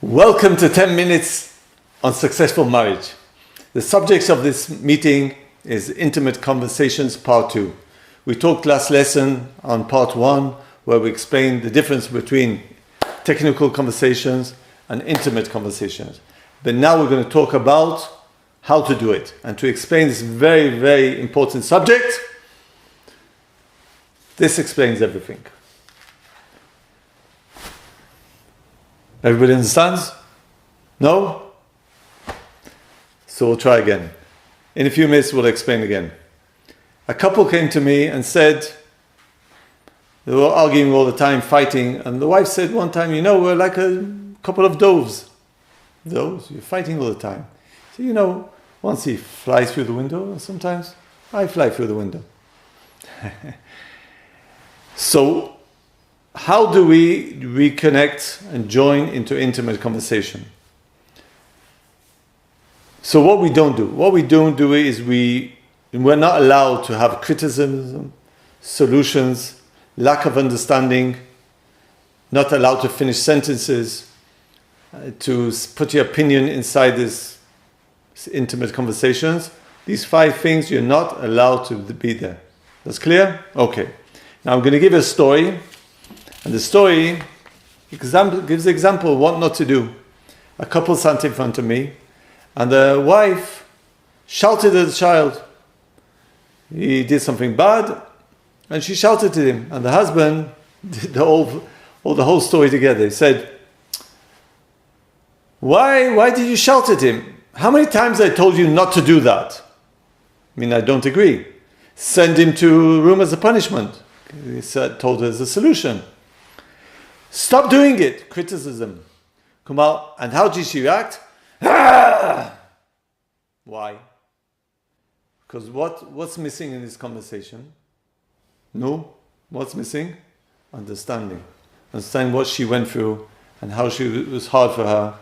Welcome to 10 Minutes on Successful Marriage. The subject of this meeting is Intimate Conversations Part 2. We talked last lesson on Part 1 where we explained the difference between technical conversations and intimate conversations. But now we're going to talk about how to do it. And to explain this very, very important subject, this explains everything. Everybody understands? No? So we'll try again. In a few minutes we'll explain again. A couple came to me and said, they were arguing all the time, fighting, and the wife said one time, we're like a couple of doves. Doves? You're fighting all the time. So once he flies through the window, sometimes I fly through the window. So, how do we reconnect and join into intimate conversation? So what we don't do is we're not allowed to have criticism, solutions, lack of understanding, not allowed to finish sentences, to put your opinion inside this intimate conversations. These 5 things you're not allowed to be there. That's clear? Okay. Now I'm going to give a story. And the story gives the example of what not to do. A couple sat in front of me, and the wife shouted at the child. He did something bad, and she shouted at him. And the husband did the whole story together. He said, Why did you shout at him? How many times I told you not to do that? I don't agree. Send him to a room as a punishment. He told her as a solution. Stop doing it. Criticism. Come out. And how did she react? Ah! Why? Because what's missing in this conversation? No. What's missing? Understanding. Understanding what she went through and how it was hard for her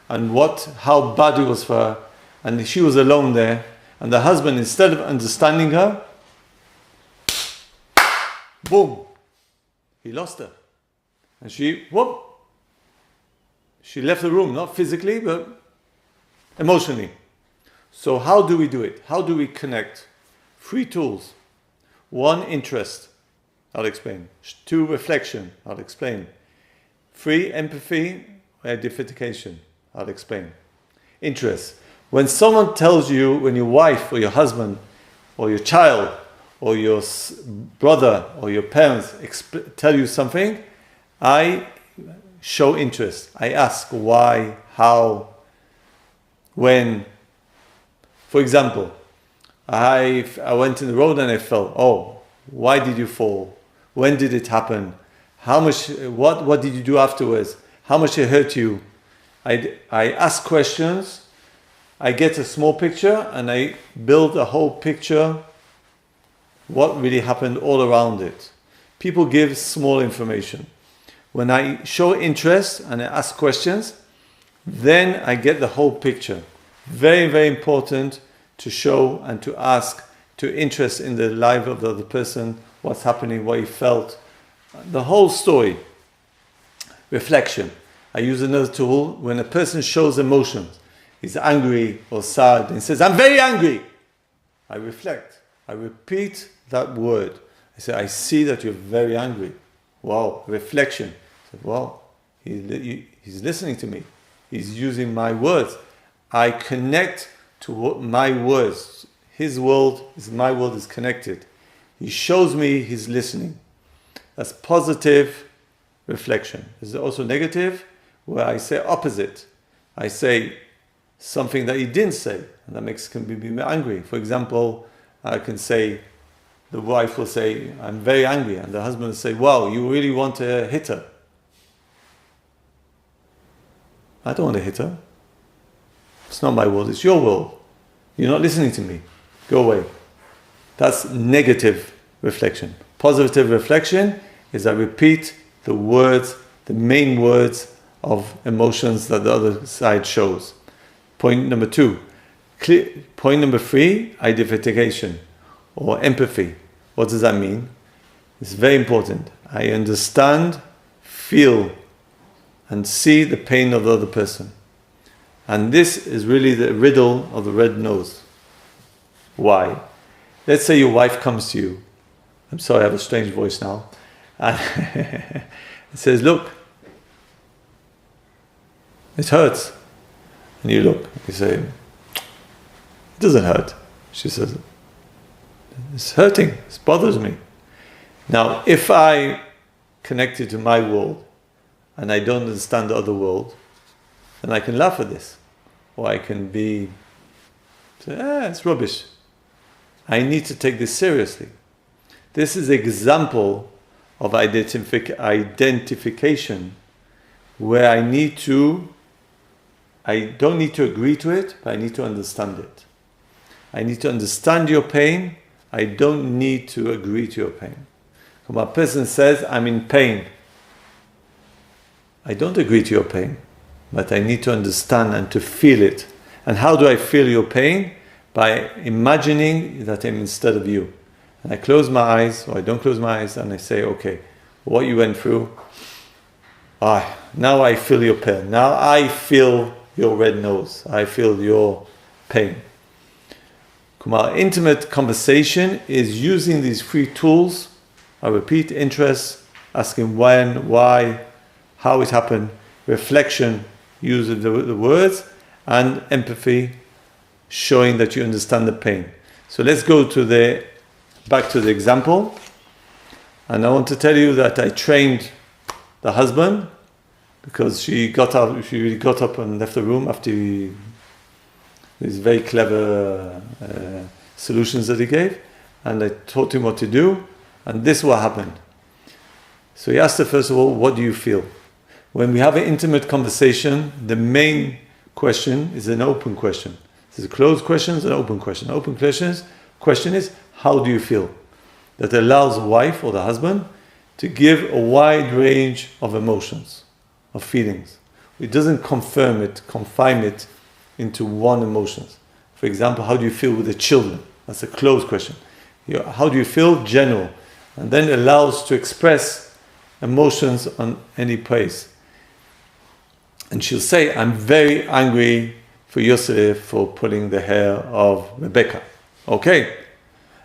and how bad it was for her. And she was alone there. And the husband, instead of understanding her, boom, he lost her. And she left the room, not physically, but emotionally. So how do we do it? How do we connect? 3 tools. 1, interest. I'll explain. 2, reflection. I'll explain. 3, empathy or identification. I'll explain. Interest. When someone tells you, when your wife or your husband or your child or your brother or your parents tell you something, I show interest. I ask why, how, when. For example, I went in the road and I fell. Oh, why did you fall? When did it happen? How much? What did you do afterwards? How much it hurt you? I ask questions. I get a small picture and I build a whole picture. What really happened all around it. People give small information. When I show interest and I ask questions, then I get the whole picture. Very, very important to show and to ask, to interest in the life of the other person, what's happening, what he felt, the whole story. Reflection. I use another tool when a person shows emotions. He's angry or sad and says, I'm very angry. I reflect. I repeat that word. I say, I see that you're very angry. Wow, reflection. I said, wow, he's listening to me. He's using my words. I connect to my words. His world is my world is connected. He shows me he's listening. That's positive reflection. There's also negative, where I say opposite. I say something that he didn't say, and that can be angry. For example, I can say, the wife will say, I'm very angry. And the husband will say, wow, you really want to hit her. I don't want to hit her. It's not my world, it's your world. You're not listening to me. Go away. That's negative reflection. Positive reflection is I repeat the words, the main words of emotions that the other side shows. Point number 2. Point number 3, identification or empathy. What does that mean? It's very important. I understand, feel, and see the pain of the other person. And this is really the riddle of the red nose. Why? Let's say your wife comes to you. I'm sorry, I have a strange voice now. And it says, look, it hurts. And you look, you say, it doesn't hurt. She says, it's hurting, it bothers me. Now, if I connect it to my world, and I don't understand the other world, then I can laugh at this. Or I can say, it's rubbish. I need to take this seriously. This is an example of identification where I don't need to agree to it, but I need to understand it. I need to understand your pain. I don't need to agree to your pain. When a person says, I'm in pain, I don't agree to your pain, but I need to understand and to feel it. And how do I feel your pain? By imagining that I'm instead of you. And I close my eyes, or I don't close my eyes, and I say, okay, what you went through, now I feel your pain. Now I feel your red nose. I feel your pain. Kumar, intimate conversation is using these three tools. I repeat, interest, asking when, why, how it happened, reflection, using the words, and empathy, showing that you understand the pain. So let's go back to the example. And I want to tell you that I trained the husband because she really got up and left the room after these very clever solutions that he gave. And I taught him what to do. And this is what happened. So he asked her, first of all, what do you feel? When we have an intimate conversation, the main question is an open question. There's a closed question, and an open question. Open question is, how do you feel? That allows the wife or the husband to give a wide range of emotions, of feelings. It doesn't confine it into one emotion. For example, how do you feel with the children? That's a closed question. How do you feel? General. And then allows to express emotions on any place. And she'll say, I'm very angry for Yosef for pulling the hair of Rebecca. Okay.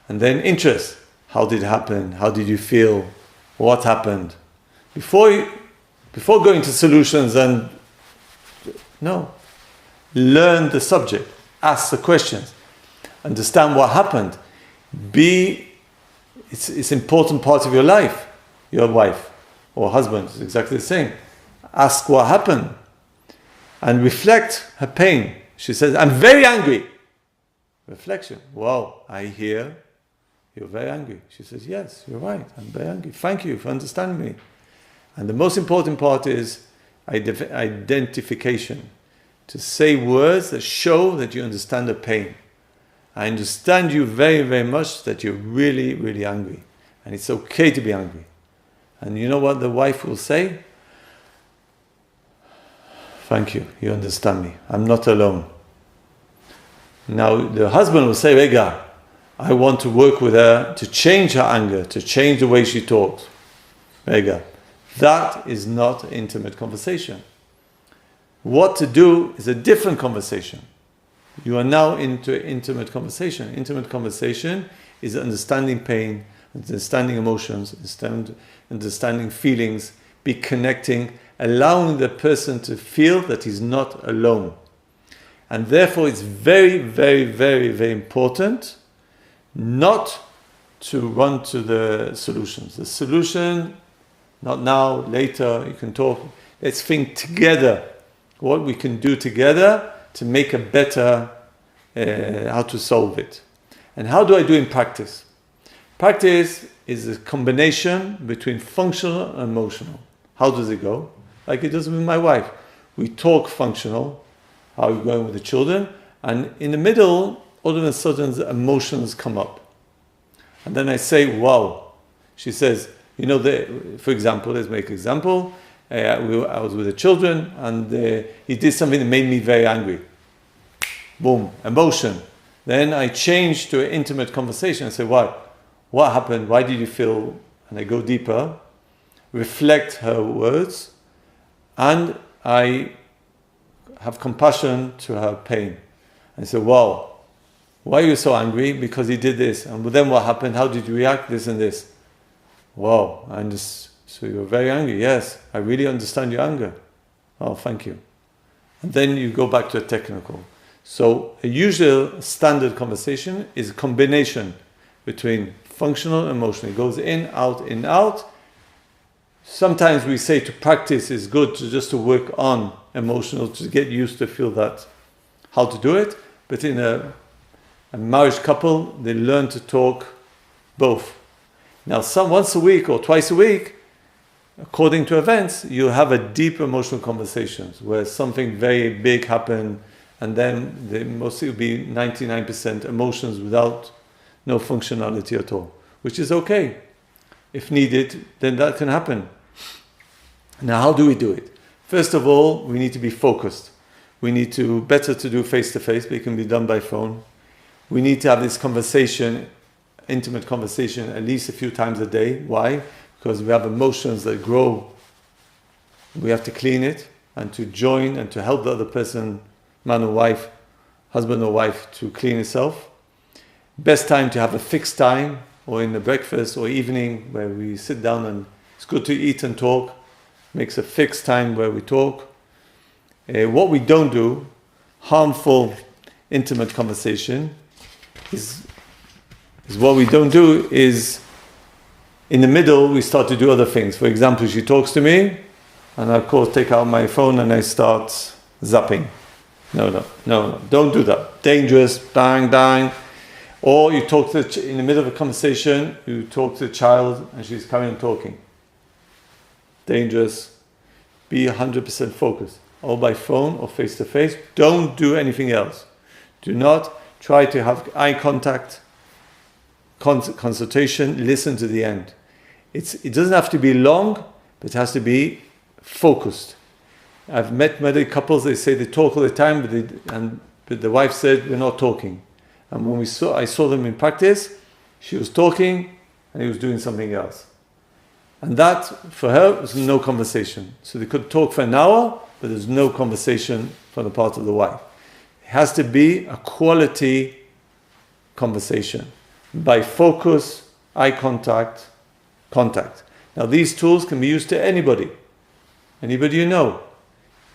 And then interest. How did it happen? How did you feel? What happened? Before going to solutions learn the subject. Ask the questions. Understand what happened. It's an important part of your life. Your wife or husband is exactly the same. Ask what happened. And reflect her pain. She says, I'm very angry. Reflection. Wow, I hear you're very angry. She says, yes, you're right. I'm very angry. Thank you for understanding me. And the most important part is identification. To say words that show that you understand the pain. I understand you very, very much that you're really, really angry. And it's okay to be angry. And you know what the wife will say? Thank you, you understand me. I'm not alone. Now the husband will say, Rega, I want to work with her to change her anger, to change the way she talks. Rega, that is not intimate conversation. What to do is a different conversation. You are now into intimate conversation. Intimate conversation is understanding pain, understanding emotions, understanding feelings, be connecting, allowing the person to feel that he's not alone. And therefore it's very, very, very, very important not to run to the solutions. The solution, not now, later, you can talk. Let's think together what we can do together to make a better, how to solve it. And how do I do in practice? Practice is a combination between functional and emotional. How does it go? Like it does with my wife. We talk functional, how are we going with the children, and in the middle, all of a sudden the emotions come up. And then I say, wow. She says, for example, let's make an example. I was with the children and he did something that made me very angry. Boom, emotion. Then I change to an intimate conversation. I say, why? What happened? Why did you feel? And I go deeper, reflect her words, and I have compassion to her pain. I say, wow, why are you so angry? Because he did this. And then what happened? How did you react? This and this. Wow, so you're very angry. Yes, I really understand your anger. Oh, thank you. And then you go back to a technical. So a usual standard conversation is a combination between functional and emotional. It goes in, out. Sometimes we say to practice is good to work on emotional, to get used to feel that, how to do it. But in a marriage couple, they learn to talk both. Now, once a week or twice a week, according to events, you'll have a deep emotional conversations where something very big happened, and then they mostly will be 99% emotions without no functionality at all, which is okay. If needed, then that can happen. Now, how do we do it? First of all, we need to be focused. We need to, better to do face-to-face, but it can be done by phone. We need to have this conversation, intimate conversation, at least a few times a day. Why? Because we have emotions that grow. We have to clean it and to join and to help the other person, man or wife, husband or wife, to clean itself. Best time to have a fixed time, or in the breakfast or evening where we sit down, and it's good to eat and talk. Makes a fixed time where we talk. What we don't do, harmful, intimate conversation, is what we don't do is in the middle we start to do other things. For example, she talks to me and I of course take out my phone and I start zapping. No, don't do that. Dangerous, bang. Or you talk in the middle of a conversation, you talk to the child and she's carrying on talking. Dangerous. Be 100% focused. Or by phone or face to face. Don't do anything else. Do not try to have eye contact, consultation, listen to the end. It doesn't have to be long, but it has to be focused. I've met many couples, they say they talk all the time, but the wife said, we're not talking. And when I saw them in practice, she was talking and he was doing something else. And that, for her, was no conversation. So they could talk for an hour, but there's no conversation from the part of the wife. It has to be a quality conversation by focus, eye contact. Now these tools can be used to anybody you know.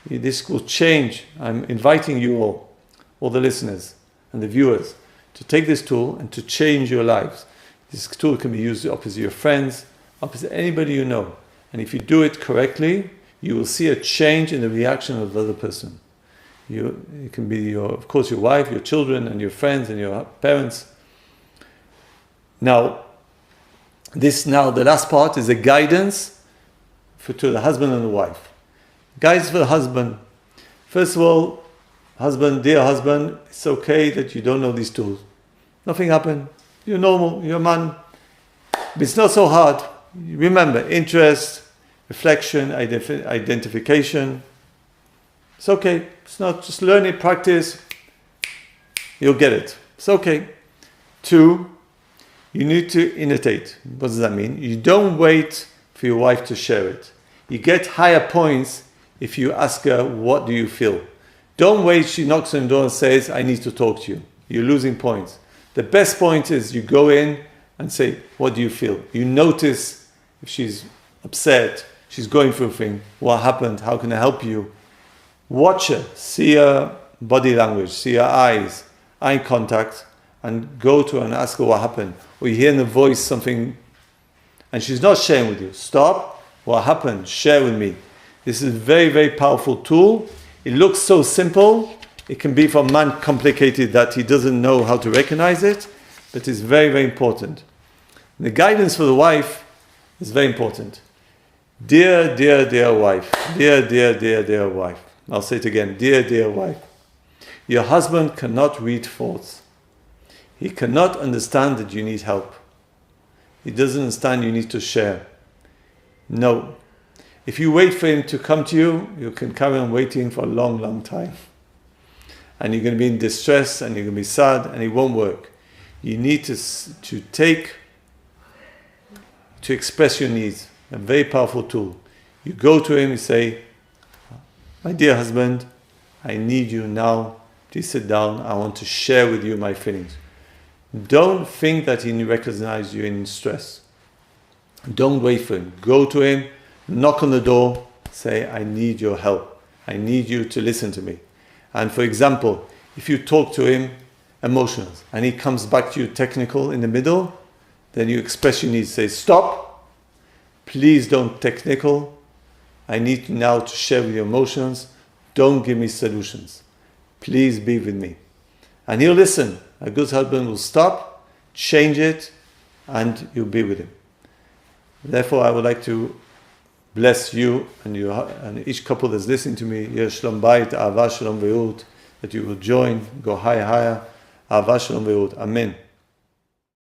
This will change. I'm inviting you all the listeners and the viewers, to take this tool and to change your lives. This tool can be used opposite your friends, opposite anybody you know. And if you do it correctly, you will see a change in the reaction of the other person. It can be of course your wife, your children, and your friends and your parents. Now, the last part is a guidance to the husband and the wife. Guidance for the husband. First of all, dear husband, it's okay that you don't know these tools. Nothing happened. You're normal, you're a man. But it's not so hard. Remember, interest, reflection, identification. It's okay. It's not, just learn it, practice. You'll get it. It's okay. 2, you need to imitate. What does that mean? You don't wait for your wife to share it. You get higher points if you ask her, what do you feel? Don't wait, she knocks on the door and says, I need to talk to you. You're losing points. The best point is you go in and say, what do you feel? You notice if she's upset, she's going through a thing, what happened, how can I help you? Watch her, see her body language, see her eyes, eye contact, and go to her and ask her what happened. Or you hear in the voice something, and she's not sharing with you. Stop, what happened? Share with me. This is a very, very powerful tool. It looks so simple. It can be for a man complicated that he doesn't know how to recognize it, but it's very, very important. The guidance for the wife is very important. Dear, dear, dear wife. Dear, dear, dear, dear wife. I'll say it again. Dear, dear wife. Your husband cannot read thoughts. He cannot understand that you need help. He doesn't understand you need to share. No. If you wait for him to come to you, you can carry on waiting for a long, long time. And you're going to be in distress and you're going to be sad and it won't work. You need to express your needs. A very powerful tool. You go to him, you say, my dear husband, I need you now. Please sit down. I want to share with you my feelings. Don't think that he recognizes you in stress. Don't wait for him. Go to him, knock on the door, say, I need your help. I need you to listen to me. And for example, if you talk to him emotional and he comes back to you technical in the middle, then you express your needs. Say, stop. Please don't technical. I need now to share with you emotions. Don't give me solutions. Please be with me. And he'll listen. A good husband will stop, change it, and you'll be with him. Therefore, I would like to bless you and each couple that's listening to me. Yeh shalom bayit, ahava shalom ve'ud, that you will join, go higher, higher. Ahava shalom ve'ud. Amen.